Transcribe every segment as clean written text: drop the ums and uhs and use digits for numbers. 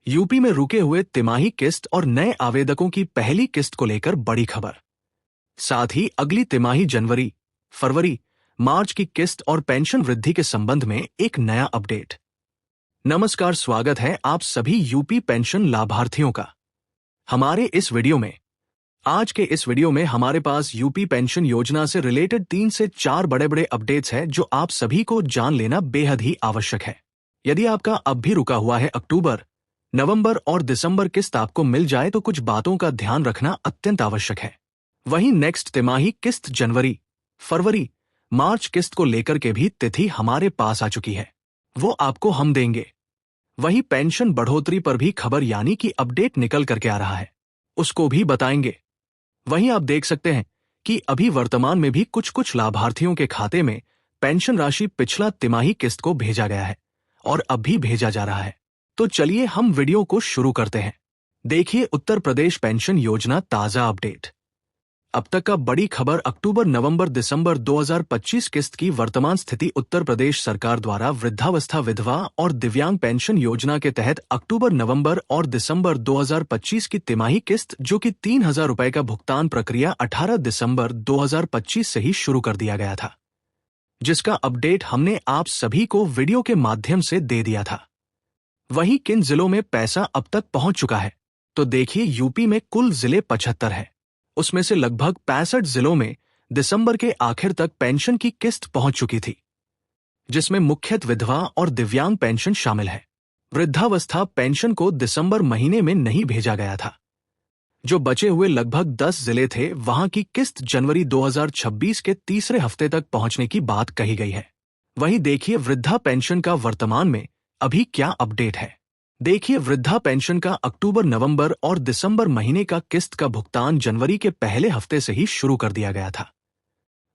UP में रुके हुए तिमाही किस्त और नए आवेदकों की पहली किस्त को लेकर बड़ी खबर। साथ ही अगली तिमाही जनवरी, फरवरी, मार्च की किस्त और पेंशन वृद्धि के संबंध में एक नया अपडेट। नमस्कार, स्वागत है आप सभी यूपी पेंशन लाभार्थियों का हमारे इस वीडियो में। आज के इस वीडियो में हमारे पास यूपी पेंशन योजना से रिलेटेड 3 से 4 बड़े अपडेट्स हैं जो आप सभी को जान लेना बेहद ही आवश्यक है। यदि आपका अब भी रुका हुआ है अक्टूबर, नवंबर और दिसंबर किस्त आपको मिल जाए तो कुछ बातों का ध्यान रखना अत्यंत आवश्यक है। वहीं नेक्स्ट तिमाही किस्त जनवरी, फरवरी, मार्च किस्त को लेकर के भी तिथि हमारे पास आ चुकी है, वो आपको हम देंगे। वहीं पेंशन बढ़ोतरी पर भी खबर यानी कि अपडेट निकल करके आ रहा है, उसको भी बताएंगे। वहीं आप देख सकते हैं कि अभी वर्तमान में भी कुछ लाभार्थियों के खाते में पेंशन राशि पिछला तिमाही किस्त को भेजा गया है और अब भी भेजा जा रहा है। तो चलिए हम वीडियो को शुरू करते हैं। देखिए उत्तर प्रदेश पेंशन योजना ताजा अपडेट। अब तक का बड़ी खबर अक्टूबर, नवंबर, दिसंबर 2025 किस्त की वर्तमान स्थिति। उत्तर प्रदेश सरकार द्वारा वृद्धावस्था, विधवा और दिव्यांग पेंशन योजना के तहत अक्टूबर, नवंबर और दिसंबर 2025 की तिमाही किस्त जो कि 3,000 रुपए का भुगतान प्रक्रिया 18 दिसंबर 2025 से ही शुरू कर दिया गया था, जिसका अपडेट हमने आप सभी को वीडियो के माध्यम से दे दिया था। वहीं किन जिलों में पैसा अब तक पहुंच चुका है, तो देखिए यूपी में कुल जिले 75 है, उसमें से लगभग 65 जिलों में दिसंबर के आखिर तक पेंशन की किस्त पहुंच चुकी थी, जिसमें मुख्यतः विधवा और दिव्यांग पेंशन शामिल है। वृद्धावस्था पेंशन को दिसंबर महीने में नहीं भेजा गया था। जो बचे हुए लगभग 10 जिले थे वहां की किस्त जनवरी 2026 के तीसरे हफ्ते तक पहुंचने की बात कही गई है। वहीं देखिए वृद्धा पेंशन का वर्तमान में अभी क्या अपडेट है। देखिए वृद्धा पेंशन का अक्टूबर, नवंबर और दिसंबर महीने का किस्त का भुगतान जनवरी के पहले हफ्ते से ही शुरू कर दिया गया था।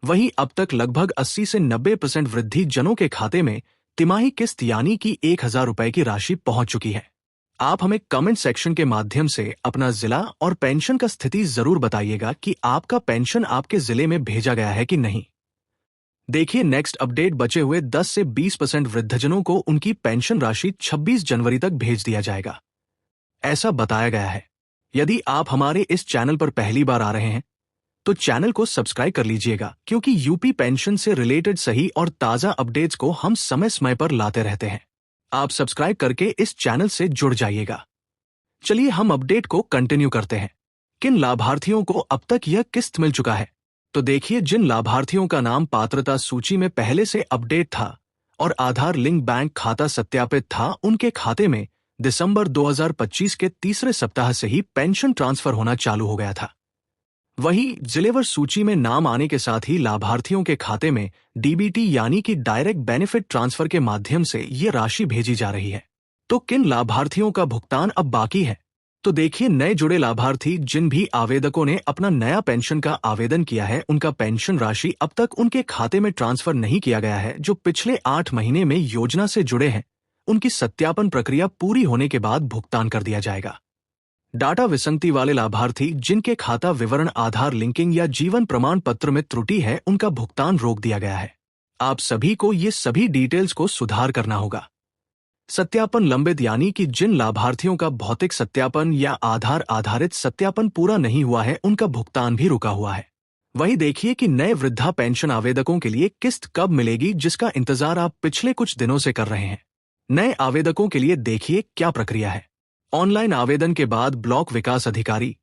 वहीं अब तक लगभग 80 से 90% वृद्धि जनों के खाते में तिमाही किस्त यानी कि 1,000 रुपए की राशि पहुंच चुकी है। आप हमें कमेंट सेक्शन के माध्यम से अपना जिला और पेंशन का स्थिति जरूर बताइएगा कि आपका पेंशन आपके जिले में भेजा गया है कि नहीं। देखिए नेक्स्ट अपडेट। बचे हुए 10 से 20% वृद्धजनों को उनकी पेंशन राशि 26 जनवरी तक भेज दिया जाएगा, ऐसा बताया गया है। यदि आप हमारे इस चैनल पर पहली बार आ रहे हैं तो चैनल को सब्सक्राइब कर लीजिएगा, क्योंकि यूपी पेंशन से रिलेटेड सही और ताजा अपडेट्स को हम समय समय पर लाते रहते हैं। आप सब्सक्राइब करके इस चैनल से जुड़ जाइएगा। चलिए हम अपडेट को कंटिन्यू करते हैं। किन लाभार्थियों को अब तक यह किस्त मिल चुका है, तो देखिए जिन लाभार्थियों का नाम पात्रता सूची में पहले से अपडेट था और आधार लिंक बैंक खाता सत्यापित था, उनके खाते में दिसंबर 2025 के तीसरे सप्ताह से ही पेंशन ट्रांसफर होना चालू हो गया था। वहीं जिलेवार सूची में नाम आने के साथ ही लाभार्थियों के खाते में डीबीटी यानी कि डायरेक्ट बेनिफिट ट्रांसफर के माध्यम से ये राशि भेजी जा रही है। तो किन लाभार्थियों का भुगतान अब बाकी है, तो देखिए नए जुड़े लाभार्थी जिन भी आवेदकों ने अपना नया पेंशन का आवेदन किया है, उनका पेंशन राशि अब तक उनके खाते में ट्रांसफर नहीं किया गया है। जो पिछले 8 महीने में योजना से जुड़े हैं, उनकी सत्यापन प्रक्रिया पूरी होने के बाद भुगतान कर दिया जाएगा। डाटा विसंगति वाले लाभार्थी जिनके खाता विवरण, आधार लिंकिंग या जीवन प्रमाण पत्र में त्रुटि है, उनका भुगतान रोक दिया गया है। आप सभी को ये सभी डिटेल्स को सुधार करना होगा। सत्यापन लंबित यानी कि जिन लाभार्थियों का भौतिक सत्यापन या आधार आधारित सत्यापन पूरा नहीं हुआ है, उनका भुगतान भी रुका हुआ है। वहीं देखिए कि नए वृद्धा पेंशन आवेदकों के लिए किस्त कब मिलेगी, जिसका इंतजार आप पिछले कुछ दिनों से कर रहे हैं। नए आवेदकों के लिए देखिए क्या प्रक्रिया है। ऑनलाइन आवेदन के बाद ब्लॉक विकास अधिकारी,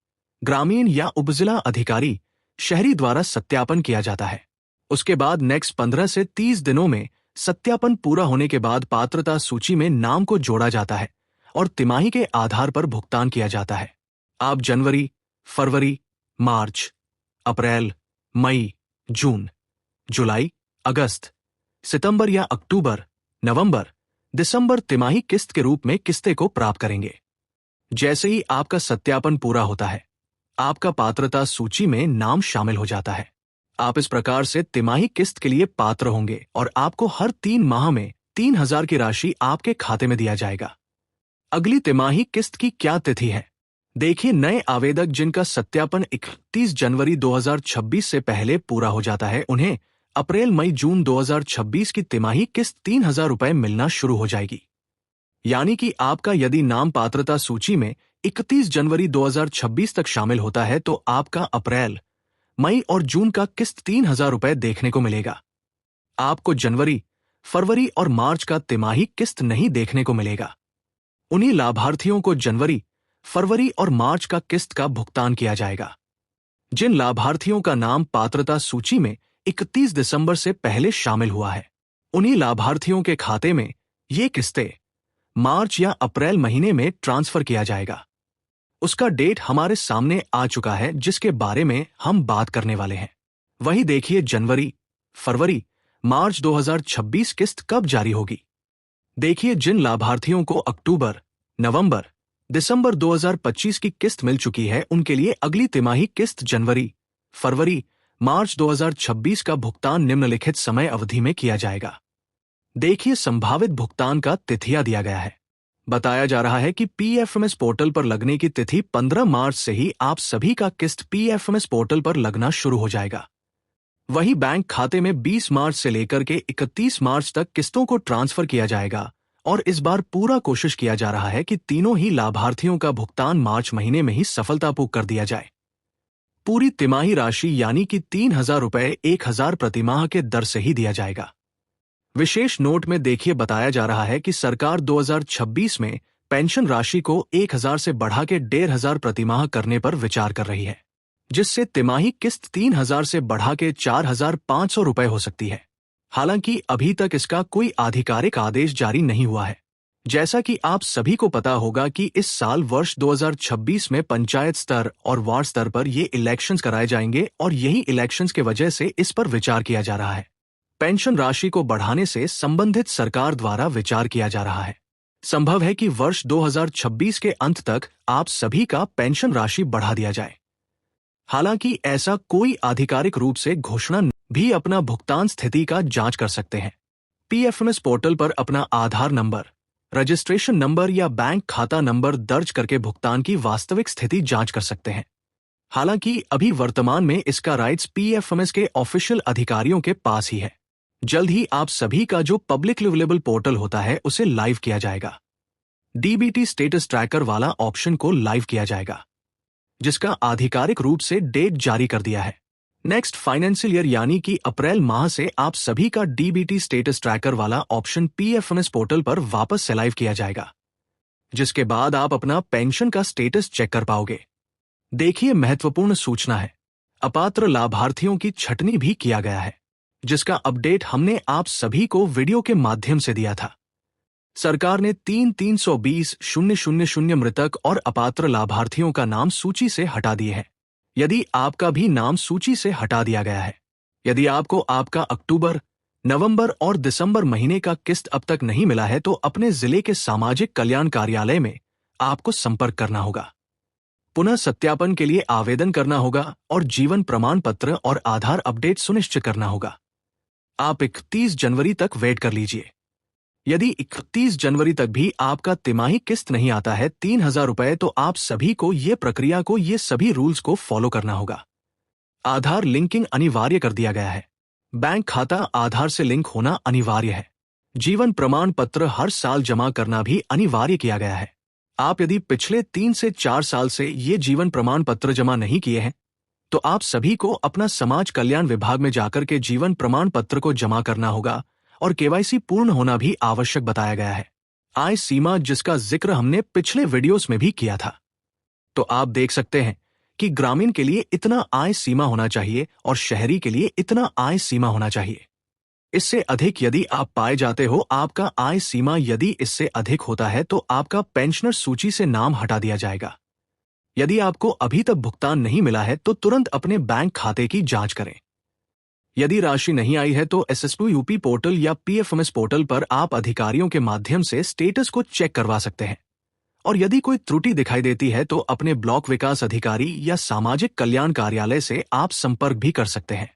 ग्रामीण या उपजिला अधिकारी, शहरी द्वारा सत्यापन किया जाता है। उसके बाद नेक्स्ट 15 से 30 दिनों में सत्यापन पूरा होने के बाद पात्रता सूची में नाम को जोड़ा जाता है और तिमाही के आधार पर भुगतान किया जाता है। आप जनवरी, फरवरी, मार्च, अप्रैल, मई, जून, जुलाई, अगस्त, सितंबर या अक्टूबर, नवंबर, दिसंबर तिमाही किस्त के रूप में किस्तें को प्राप्त करेंगे। जैसे ही आपका सत्यापन पूरा होता है, आपका पात्रता सूची में नाम शामिल हो जाता है। आप इस प्रकार से तिमाही किस्त के लिए पात्र होंगे और आपको हर 3 माह में 3,000 की राशि आपके खाते में दिया जाएगा। अगली तिमाही किस्त की क्या तिथि है? देखिए नए आवेदक जिनका सत्यापन 31 जनवरी 2026 से पहले पूरा हो जाता है, उन्हें अप्रैल, मई, जून 2026 की तिमाही किस्त 3,000 रुपए मिलना शुरू हो जाएगी। यानी कि आपका यदि नाम पात्रता सूची में 31 जनवरी 2026 तक शामिल होता है तो आपका अप्रैल, मई और जून का किस्त 3,000 रुपए देखने को मिलेगा। आपको जनवरी, फरवरी और मार्च का तिमाही किस्त नहीं देखने को मिलेगा। उन्हीं लाभार्थियों को जनवरी, फरवरी और मार्च का किस्त का भुगतान किया जाएगा। जिन लाभार्थियों का नाम पात्रता सूची में 31 दिसंबर से पहले शामिल हुआ है, उन्हीं लाभार्थियों के खाते में ये किस्तें मार्च या अप्रैल महीने में ट्रांसफर किया जाएगा। उसका डेट हमारे सामने आ चुका है जिसके बारे में हम बात करने वाले हैं। वही देखिए जनवरी, फरवरी, मार्च 2026 किस्त कब जारी होगी। देखिए जिन लाभार्थियों को अक्टूबर, नवंबर, दिसंबर 2025 की किस्त मिल चुकी है उनके लिए अगली तिमाही किस्त जनवरी, फरवरी, मार्च 2026 का भुगतान निम्नलिखित समय अवधि में किया जाएगा। देखिए संभावित भुगतान का तिथियां दिया गया है। बताया जा रहा है कि पीएफएमएस पोर्टल पर लगने की तिथि 15 मार्च से ही आप सभी का किस्त पीएफएमएस पोर्टल पर लगना शुरू हो जाएगा। वही बैंक खाते में 20 मार्च से लेकर के 31 मार्च तक किस्तों को ट्रांसफर किया जाएगा और इस बार पूरा कोशिश किया जा रहा है कि तीनों ही लाभार्थियों का भुगतान मार्च महीने में ही सफलतापूर्वक कर दिया जाए। पूरी तिमाही राशि यानी कि 3,000 रुपए 1,000 प्रतिमाह के दर से ही दिया जाएगा। विशेष नोट में देखिए बताया जा रहा है कि सरकार 2026 में पेंशन राशि को 1,000 से बढ़ा के 1,500 प्रतिमाह करने पर विचार कर रही है, जिससे तिमाही किस्त 3,000 से बढ़ा के 4,500 रुपए हो सकती है। हालांकि अभी तक इसका कोई आधिकारिक आदेश जारी नहीं हुआ है। जैसा कि आप सभी को पता होगा कि इस साल वर्ष 2026 में पंचायत स्तर और वार्ड स्तर पर ये इलेक्शंस कराए जाएंगे और यही इलेक्शंस के वजह से इस पर विचार किया जा रहा है। पेंशन राशि को बढ़ाने से संबंधित सरकार द्वारा विचार किया जा रहा है। संभव है कि वर्ष 2026 के अंत तक आप सभी का पेंशन राशि बढ़ा दिया जाए। हालांकि ऐसा कोई आधिकारिक रूप से घोषणा भी अपना भुगतान स्थिति का जांच कर सकते हैं। पीएफएमएस पोर्टल पर अपना आधार नंबर, रजिस्ट्रेशन नंबर या बैंक खाता नंबर दर्ज करके भुगतान की वास्तविक स्थिति जांच कर सकते हैं। हालांकि अभी वर्तमान में इसका राइट्स पीएफएमएस के ऑफिशियल अधिकारियों के पास ही है। जल्द ही आप सभी का जो पब्लिक अवेलेबल पोर्टल होता है उसे लाइव किया जाएगा। डीबीटी स्टेटस ट्रैकर वाला ऑप्शन को लाइव किया जाएगा, जिसका आधिकारिक रूप से डेट जारी कर दिया है। नेक्स्ट फाइनेंशियल ईयर यानी कि अप्रैल माह से आप सभी का डीबीटी स्टेटस ट्रैकर वाला ऑप्शन पीएफएमएस पोर्टल पर वापस से लाइव किया जाएगा, जिसके बाद आप अपना पेंशन का स्टेटस चेक कर पाओगे। देखिए महत्वपूर्ण सूचना है, अपात्र लाभार्थियों की छटनी भी किया गया है, जिसका अपडेट हमने आप सभी को वीडियो के माध्यम से दिया था। सरकार ने 3,320,000 मृतक और अपात्र लाभार्थियों का नाम सूची से हटा दिए हैं। यदि आपका भी नाम सूची से हटा दिया गया है, यदि आपको आपका अक्टूबर, नवंबर और दिसंबर महीने का किस्त अब तक नहीं मिला है तो अपने जिले के सामाजिक कल्याण कार्यालय में आपको संपर्क करना होगा। पुनः सत्यापन के लिए आवेदन करना होगा और जीवन प्रमाण पत्र और आधार अपडेट सुनिश्चित करना होगा। आप 31 जनवरी तक वेट कर लीजिए। यदि 31 जनवरी तक भी आपका तिमाही किस्त नहीं आता है 3,000 रुपए, तो आप सभी को ये प्रक्रिया को ये सभी रूल्स को फॉलो करना होगा। आधार लिंकिंग अनिवार्य कर दिया गया है। बैंक खाता आधार से लिंक होना अनिवार्य है। जीवन प्रमाण पत्र हर साल जमा करना भी अनिवार्य किया गया है। आप यदि पिछले 3 से 4 साल से ये जीवन प्रमाण पत्र जमा नहीं किए हैं तो आप सभी को अपना समाज कल्याण विभाग में जाकर के जीवन प्रमाण पत्र को जमा करना होगा और केवाईसी पूर्ण होना भी आवश्यक बताया गया है। आय सीमा, जिसका जिक्र हमने पिछले वीडियोस में भी किया था, तो आप देख सकते हैं कि ग्रामीण के लिए इतना आय सीमा होना चाहिए और शहरी के लिए इतना आय सीमा होना चाहिए। इससे अधिक यदि आप पाए जाते हो, आपका आय सीमा यदि इससे अधिक होता है तो आपका पेंशनर सूची से नाम हटा दिया जाएगा। यदि आपको अभी तक भुगतान नहीं मिला है तो तुरंत अपने बैंक खाते की जांच करें। यदि राशि नहीं आई है तो एसएसपी यूपी पोर्टल या पीएफएमएस पोर्टल पर आप अधिकारियों के माध्यम से स्टेटस को चेक करवा सकते हैं और यदि कोई त्रुटि दिखाई देती है तो अपने ब्लॉक विकास अधिकारी या सामाजिक कल्याण कार्यालय से आप संपर्क भी कर सकते हैं।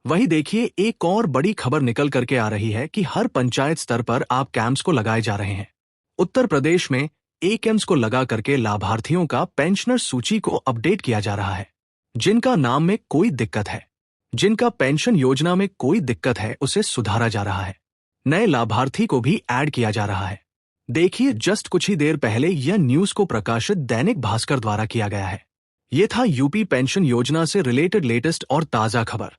वही देखिए एक और बड़ी खबर निकल करके आ रही है कि हर पंचायत स्तर पर आप कैंप्स को लगाए जा रहे हैं। उत्तर प्रदेश में कैंप्स को लगा करके लाभार्थियों का पेंशनर सूची को अपडेट किया जा रहा है। जिनका नाम में कोई दिक्कत है, जिनका पेंशन योजना में कोई दिक्कत है, उसे सुधारा जा रहा है। नए लाभार्थी को भी ऐड किया जा रहा है। देखिए, जस्ट कुछ ही देर पहले यह न्यूज को प्रकाशित दैनिक भास्कर द्वारा किया गया है। यह था यूपी पेंशन योजना से रिलेटेड लेटेस्ट और ताजा खबर।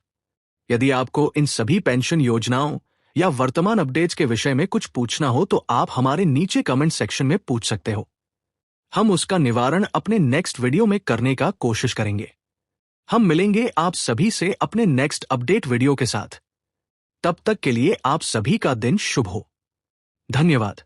यदि आपको इन सभी पेंशन योजनाओं या वर्तमान अपडेट्स के विषय में कुछ पूछना हो तो आप हमारे नीचे कमेंट सेक्शन में पूछ सकते हो। हम उसका निवारण अपने नेक्स्ट वीडियो में करने का कोशिश करेंगे। हम मिलेंगे आप सभी से अपने नेक्स्ट अपडेट वीडियो के साथ। तब तक के लिए आप सभी का दिन शुभ हो। धन्यवाद।